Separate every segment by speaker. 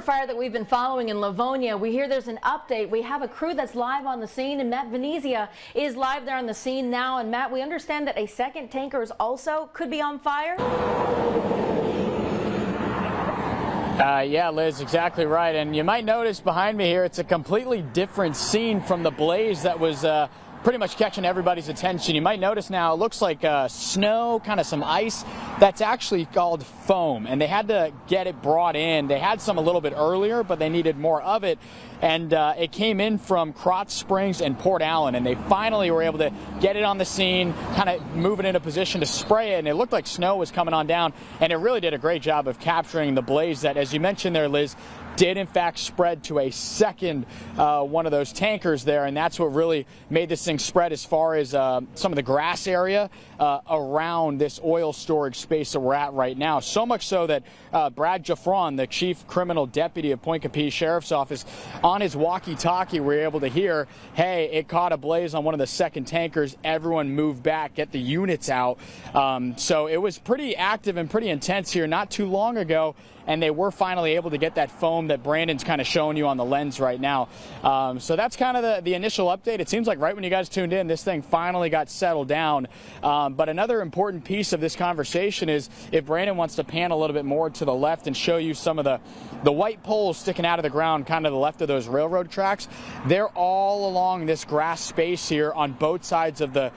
Speaker 1: Fire that we've been following in Livonia. We hear there's an update. We have a crew that's live on the scene, and Matt Venezia is live there on the scene now. And Matt, we understand that a second tanker is also could be on fire.
Speaker 2: Yeah, Liz, exactly right. And you might notice behind me here, it's a completely different scene from the blaze that was pretty much catching everybody's attention. You might notice now it looks like snow, kind of some ice. That's actually called foam, and they had to get it brought in. They had some a little bit earlier, but they needed more of it, and it came in from Krotz Springs and Port Allen, and they finally were able to get it on the scene, kind of move it into position to spray it, and it looked like snow was coming on down, and it really did a great job of capturing the blaze that, as you mentioned there, Liz, did in fact spread to a second one of those tankers there, and that's what really made this thing spread as far as some of the grass area around this oil storage space that we're at right now. So much so that Brad Jaffron, the chief criminal deputy of Point Capee Sheriff's Office, on his walkie-talkie, we were able to hear, hey, it caught a blaze on one of the second tankers. Everyone move back, get the units out. So it was pretty active and pretty intense here not too long ago, and they were finally able to get that foam that Brandon's kind of showing you on the lens right now. So that's kind of the initial update. It seems like right when you guys tuned in, this thing finally got settled down. But another important piece of this conversation is if Brandon wants to pan a little bit more to the left and show you some of the white poles sticking out of the ground, kind of the left of those railroad tracks. They're all along this grass space here on both sides of the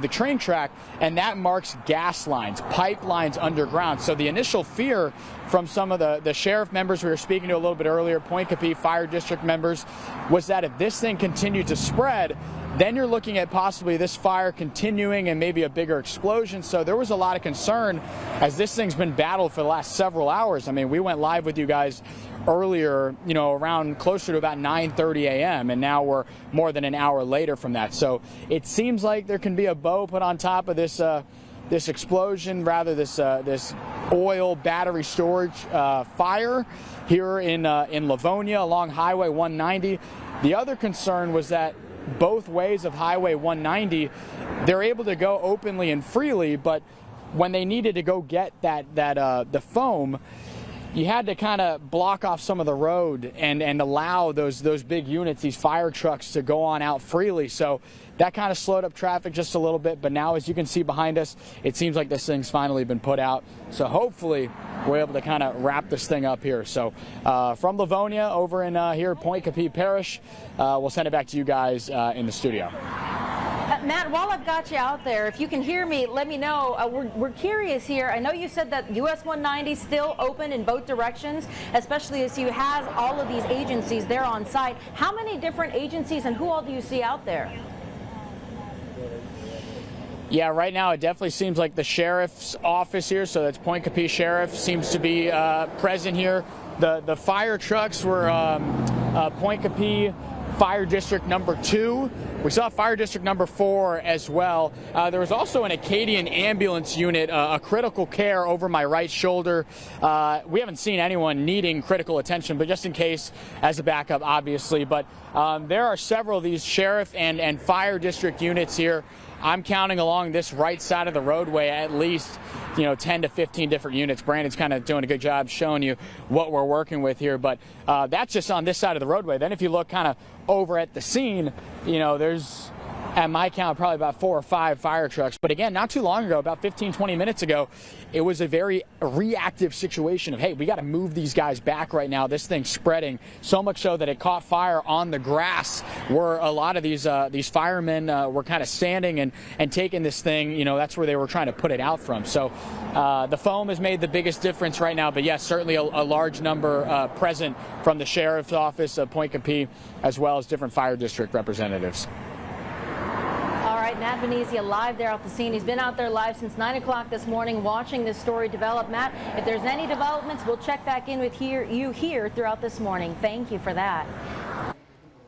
Speaker 2: train track, and that marks gas lines, pipelines underground. So the initial fear from some of the sheriff members we were speaking to a little bit earlier, Point Capee Fire District members, was that if this thing continued to spread, then you're looking at possibly this fire continuing and maybe a bigger explosion. So there was a lot of concern as this thing's been battled for the last several hours. I mean, we went live with you guys earlier, you know, around closer to about 9:30 a.m. and now we're more than an hour later from that. So it seems like there can be a bow put on top of this this explosion, rather this oil battery storage fire here in Livonia along Highway 190. The other concern was that both ways of Highway 190, they're able to go openly and freely, but when they needed to go get the foam, you had to kind of block off some of the road and allow those big units, these fire trucks, to go on out freely. So that kind of slowed up traffic just a little bit. But now, as you can see behind us, it seems like this thing's finally been put out. So hopefully we're able to kind of wrap this thing up here. So from Livonia over in here at Point Capee Parish, we'll send it back to you guys in the studio.
Speaker 1: Matt, while I've got you out there, if you can hear me, let me know. We're curious here. I know you said that US 190 is still open in both directions, especially as you have all of these agencies there on site. How many different agencies and who all do you see out there?
Speaker 2: Yeah, right now it definitely seems like the sheriff's office here, so that's Point Capee Sheriff, seems to be present here. The fire trucks were Point Capee Fire District number 2. We saw Fire District number 4 as well. There was also an Acadian ambulance unit, a critical care over my right shoulder. We haven't seen anyone needing critical attention, but just in case, as a backup, obviously. But there are several of these sheriff and fire district units here. I'm counting along this right side of the roadway at least, 10 to 15 different units. Brandon's kind of doing a good job showing you what we're working with here, but that's just on this side of the roadway. Then if you look kind of over at the scene, there's, at my count, probably about 4 or 5 fire trucks. But again, not too long ago, about 15, 20 minutes ago, it was a very reactive situation of, hey, we got to move these guys back right now. This thing's spreading, so much so that it caught fire on the grass where a lot of these firemen were kind of standing and taking this thing. That's where they were trying to put it out from. So the foam has made the biggest difference right now. But yes, certainly a large number present from the sheriff's office of Point Capee, as well as different fire district representatives.
Speaker 1: All right, Matt Venezia live there at the scene. He's been out there live since 9 o'clock this morning watching this story develop. Matt, if there's any developments, we'll check back in with you here throughout this morning. Thank you for that.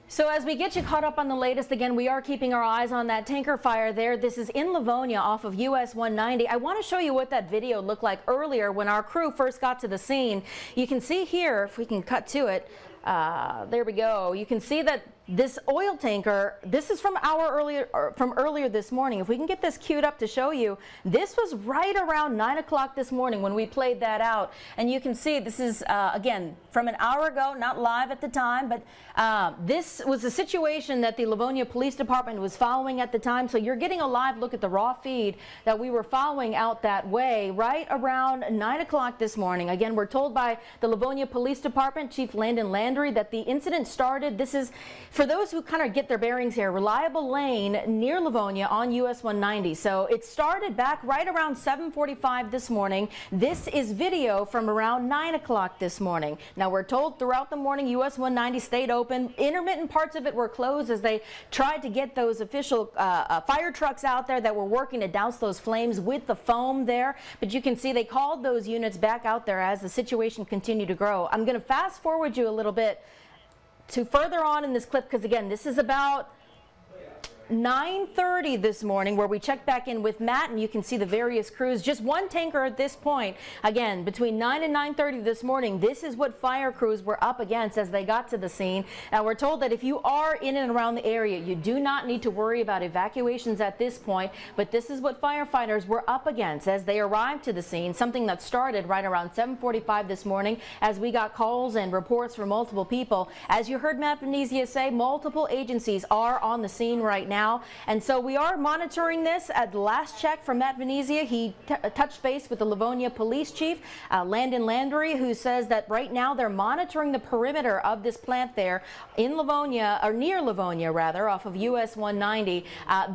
Speaker 1: So as we get you caught up on the latest, again, we are keeping our eyes on that tanker fire there. This is in Livonia off of US 190. I want to show you what that video looked like earlier when our crew first got to the scene. You can see here, if we can cut to it, There we go. You can see that this oil tanker, this is from earlier this morning. If we can get this queued up to show you, this was right around 9 o'clock this morning when we played that out. And you can see this is, again, from an hour ago, not live at the time, but this was a situation that the Livonia Police Department was following at the time. So you're getting a live look at the raw feed that we were following out that way right around 9 o'clock this morning. Again, we're told by the Livonia Police Department, Chief Landon Landry, that the incident started. This is, for those who kind of get their bearings here, Reliable Lane near Livonia on US 190. So it started back right around 7:45 this morning. This is video from around 9 o'clock this morning. Now we're told throughout the morning US 190 stayed open. Intermittent parts of it were closed as they tried to get those official fire trucks out there that were working to douse those flames with the foam there. But you can see they called those units back out there as the situation continued to grow. I'm going to fast forward you a little bit to further on in this clip, because again, this is about 9:30 this morning where we checked back in with Matt, and you can see the various crews. Just one tanker at this point. Again, between 9 and 9:30 this morning, this is what fire crews were up against as they got to the scene. Now we're told that if you are in and around the area, you do not need to worry about evacuations at this point, but this is what firefighters were up against as they arrived to the scene, something that started right around 7:45 this morning as we got calls and reports from multiple people. As you heard Matt Venezia say, multiple agencies are on the scene right now. And so we are monitoring this. At the last check from Matt Venezia, he touched base with the Livonia Police Chief, Landon Landry, who says that right now they're monitoring the perimeter of this plant there in Livonia, or near Livonia rather, off of US 190.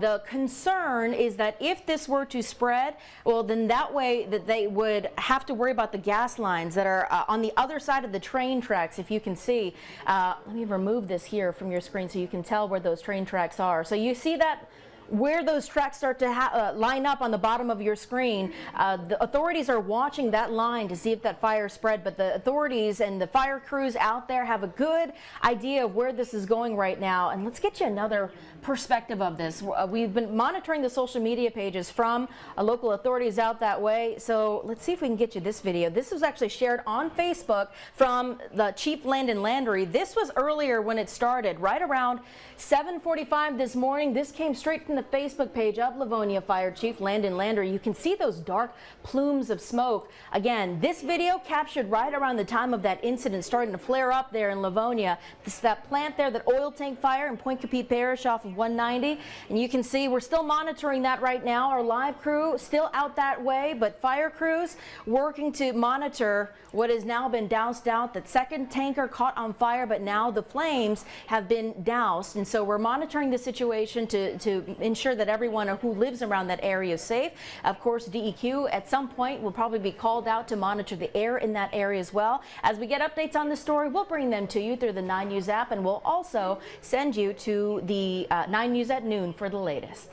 Speaker 1: The concern is that if this were to spread, well, then that way that they would have to worry about the gas lines that are on the other side of the train tracks, if you can see. Let me remove this here from your screen so you can tell where those train tracks are. So you see that where those tracks start to line up on the bottom of your screen. The authorities are watching that line to see if that fire spread, but the authorities and the fire crews out there have a good idea of where this is going right now. And let's get you another perspective of this. We've been monitoring the social media pages from local authorities out that way. So let's see if we can get you this video. This was actually shared on Facebook from the Chief Landon Landry. This was earlier when it started, right around 7:45 this morning. This came straight from the Facebook page of Livonia Fire Chief Landon Landry. You can see those dark plumes of smoke. Again, this video captured right around the time of that incident starting to flare up there in Livonia. This is that plant there, that oil tank fire in Point Capite Parish off of 190. And you can see we're still monitoring that right now. Our live crew still out that way, but fire crews working to monitor what has now been doused out. That second tanker caught on fire, but now the flames have been doused. And so we're monitoring the situation to ensure that everyone who lives around that area is safe. Of course, DEQ at some point will probably be called out to monitor the air in that area as well. As we get updates on the story, we'll bring them to you through the 9 News app, and we'll also send you to the 9 News at noon for the latest.